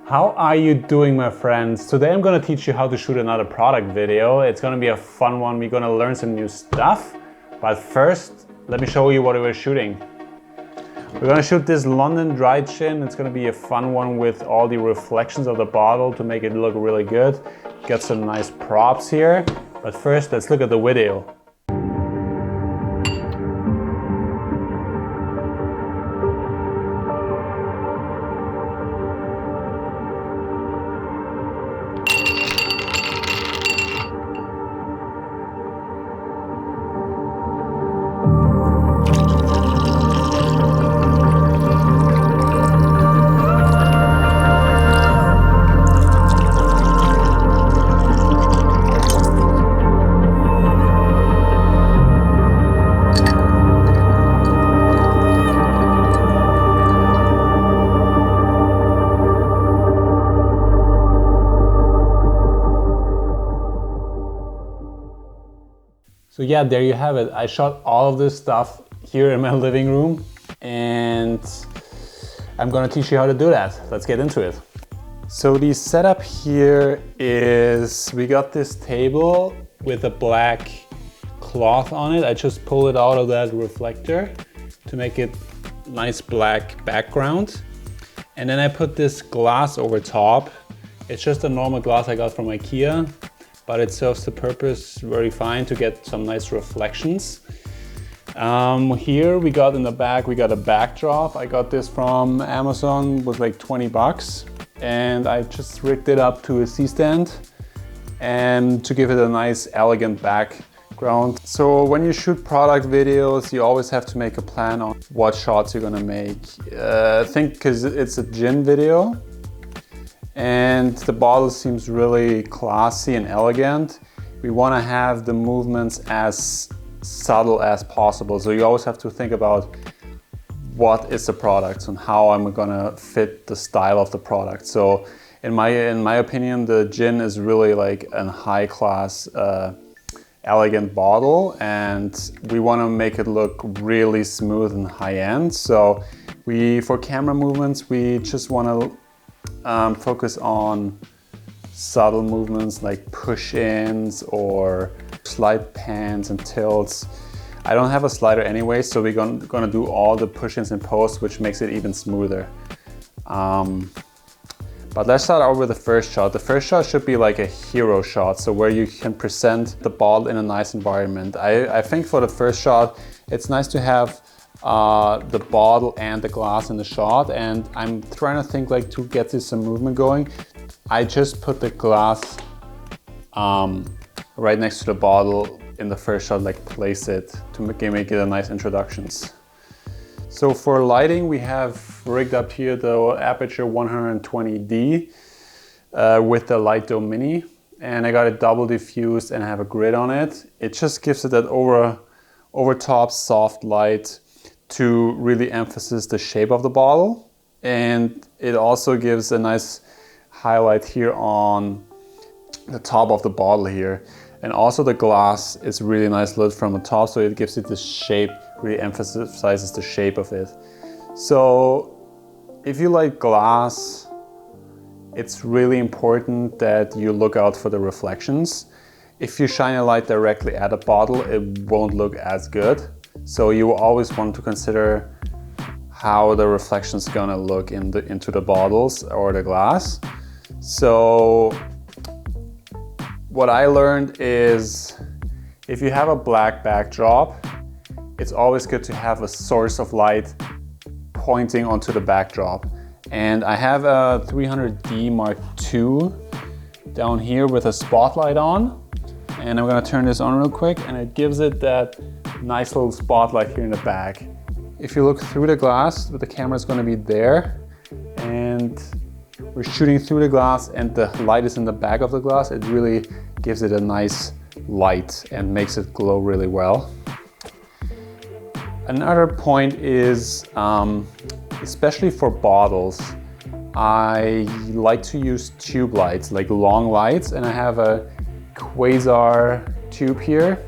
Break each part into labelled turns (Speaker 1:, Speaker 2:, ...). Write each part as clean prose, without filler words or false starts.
Speaker 1: How are you doing, my friends? Today I'm gonna teach you how to shoot another product video. It's gonna be a fun one. We're gonna learn some new stuff. But first, let me show you what we're shooting. We're gonna shoot this London dry chin. It's gonna be a fun one with all the reflections of the bottle to make it look really good. Got some nice props here. But first, let's look at the video. So yeah, there you have it. I shot all of this stuff here in my living room and I'm gonna teach you how to do that. Let's get into it. So the setup here is, we got this table with a black cloth on it. I just pulled it out of that reflector to make it nice black background. And then I put this glass over top. It's just a normal glass I got from IKEA, but it serves the purpose very fine to get some nice reflections. Here we got in the back, we got a backdrop. I got this from Amazon, was like 20 bucks. And I just rigged it up to a C-stand and to give it a nice elegant background. So when you shoot product videos, you always have to make a plan on what shots you're gonna make. I think because it's a gin video, and the bottle seems really classy and elegant. We want to have the movements as subtle as possible. So you always have to think about what is the product and how I'm gonna fit the style of the product. So in my opinion, the gin is really like a high class, elegant bottle, and we want to make it look really smooth and high end. So for camera movements, we just want to focus on subtle movements like push-ins or slide pans and tilts. I don't have a slider anyway, so we're gonna do all the push-ins in post, which makes it even smoother. But let's start out with the first shot. The first shot should be like a hero shot, so where you can present the bottle in a nice environment. I think for the first shot, it's nice to have the bottle and the glass in the shot, and I'm trying to think like to get this some movement going. I just put the glass right next to the bottle in the first shot, like place it to make it a nice introductions. So for lighting, we have rigged up here the Aperture 120D with the Light Dome Mini, and I got it double diffused and I have a grid on it. It just gives it that over top soft light to really emphasize the shape of the bottle, and it also gives a nice highlight here on the top of the bottle here. And also the glass is really nice lit from the top, so it gives it this shape, really emphasizes the shape of it. So if you like glass, it's really important that you look out for the reflections. If you shine a light directly at a bottle, it won't look as good. So you always want to consider how the reflection's gonna look into the bottles or the glass. So what I learned is if you have a black backdrop, it's always good to have a source of light pointing onto the backdrop. And I have a 300D Mark II down here with a spotlight on. And I'm gonna turn this on real quick, and it gives it that nice little spotlight here in the back. If you look through the glass, the camera is gonna be there, and we're shooting through the glass and the light is in the back of the glass. It really gives it a nice light and makes it glow really well. Another point is, especially for bottles, I like to use tube lights, like long lights, and I have a Quasar tube here,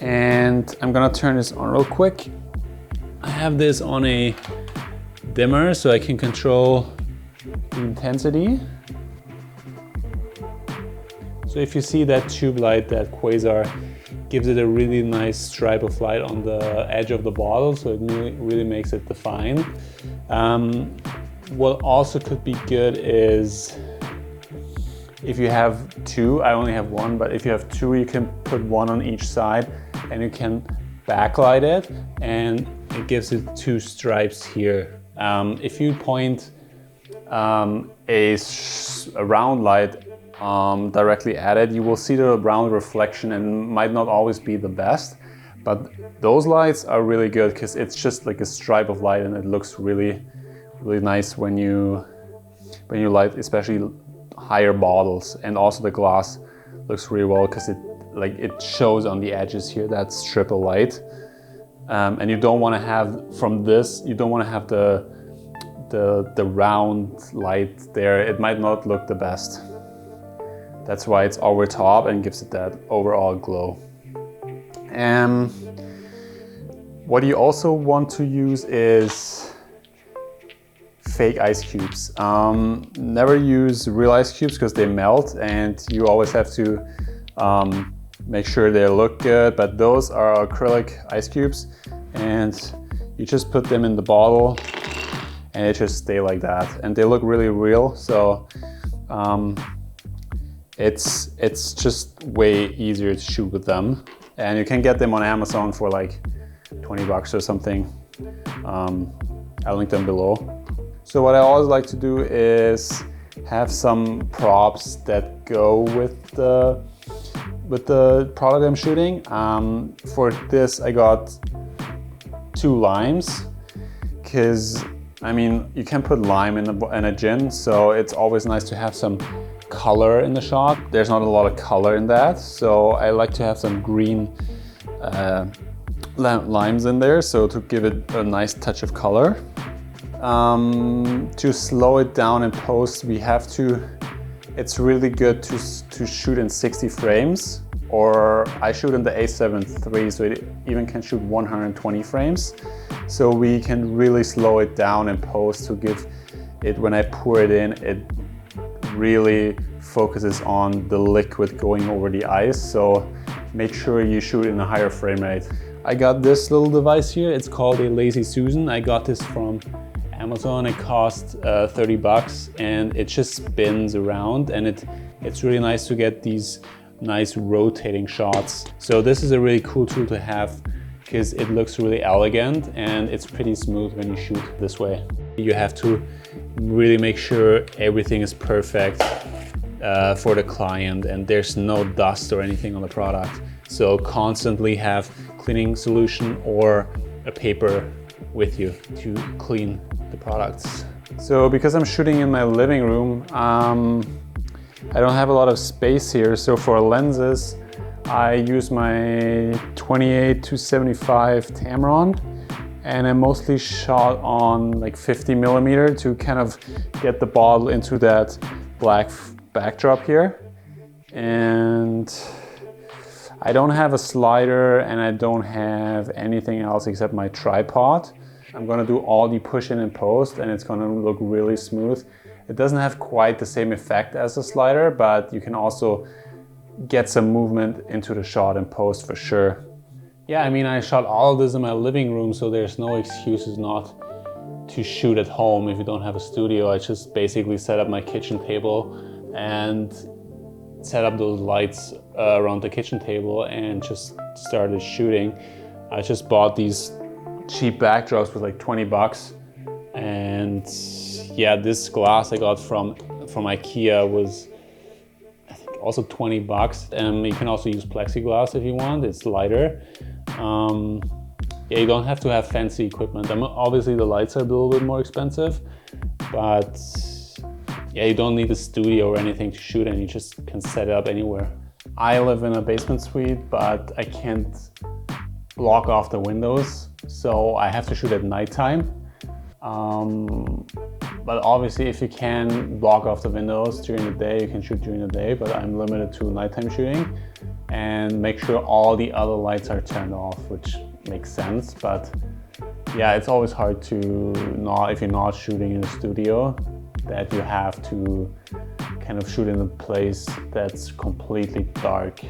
Speaker 1: and I'm gonna turn this on real quick. I have this on a dimmer so I can control the intensity. So if you see that tube light, that quasar, gives it a really nice stripe of light on the edge of the bottle, so it really makes it defined. What also could be good is if you have two, I only have one, but if you have two, you can put one on each side and you can backlight it and it gives it two stripes here. If you point a round light directly at it, you will see the round reflection and might not always be the best, but those lights are really good because it's just like a stripe of light and it looks really nice when you light especially higher bottles, and also the glass looks really well because it shows on the edges here that strip of light, and you don't want to have from this, you don't want to have the round light there. It might not look the best. That's why it's over top and gives it that overall glow. And what you also want to use is fake ice cubes. Never use real ice cubes because they melt and you always have to make sure they look good, but those are acrylic ice cubes and you just put them in the bottle and it just stay like that and they look really real. So it's just way easier to shoot with them, and you can get them on Amazon for like 20 bucks or something. I'll link them below. So what I always like to do is have some props that go with the product I'm shooting. For this I got two limes, because I mean you can put lime in a gin, so it's always nice to have some color in the shot. There's not a lot of color in that, so I like to have some green limes in there, so to give it a nice touch of color. To slow it down in post, it's really good to shoot in 60 frames, or I shoot in the A7 III, so it even can shoot 120 frames. So we can really slow it down in post to give it, when I pour it in, it really focuses on the liquid going over the ice. So make sure you shoot in a higher frame rate. I got this little device here. It's called a Lazy Susan. I got this from Amazon. It cost 30 bucks and it just spins around, and it's really nice to get these nice rotating shots. So this is a really cool tool to have because it looks really elegant and it's pretty smooth when you shoot this way. You have to really make sure everything is perfect for the client and there's no dust or anything on the product. So constantly have cleaning solution or a paper with you to clean the products. So because I'm shooting in my living room, I don't have a lot of space here. So for lenses, I use my 28-75 Tamron, and I mostly shot on like 50 millimeter to kind of get the bottle into that black backdrop here. And I don't have a slider and I don't have anything else except my tripod. I'm gonna do all the push in and post and it's gonna look really smooth. It doesn't have quite the same effect as a slider, but you can also get some movement into the shot in post for sure. Yeah, I mean, I shot all of this in my living room, so there's no excuses not to shoot at home if you don't have a studio. I just basically set up my kitchen table and set up those lights around the kitchen table and just started shooting. I just bought these cheap backdrops with like 20 bucks. And yeah, this glass I got from IKEA was I think also 20 bucks. You can also use plexiglass if you want, it's lighter. Yeah, you don't have to have fancy equipment. Obviously the lights are a little bit more expensive, but yeah, you don't need a studio or anything to shoot and you just can set it up anywhere. I live in a basement suite, but I can't block off the windows, so I have to shoot at nighttime. But obviously if you can block off the windows during the day, you can shoot during the day, but I'm limited to nighttime shooting, and make sure all the other lights are turned off, which makes sense. But yeah, it's always hard to if you're not shooting in a studio, that you have to kind of shoot in a place that's completely dark,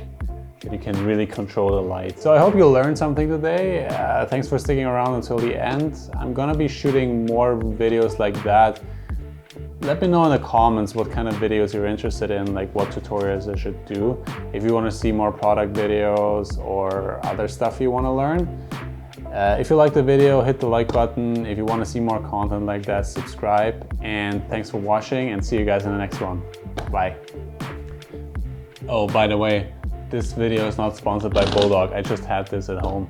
Speaker 1: that you can really control the light. So I hope you learned something today. Thanks for sticking around until the end. I'm gonna be shooting more videos like that. Let me know in the comments what kind of videos you're interested in, like what tutorials I should do. If you want to see more product videos or other stuff you want to learn. If you like the video, hit the like button. If you want to see more content like that, subscribe. And thanks for watching, and see you guys in the next one. Bye. Oh, by the way, this video is not sponsored by Bulldog. I just had this at home.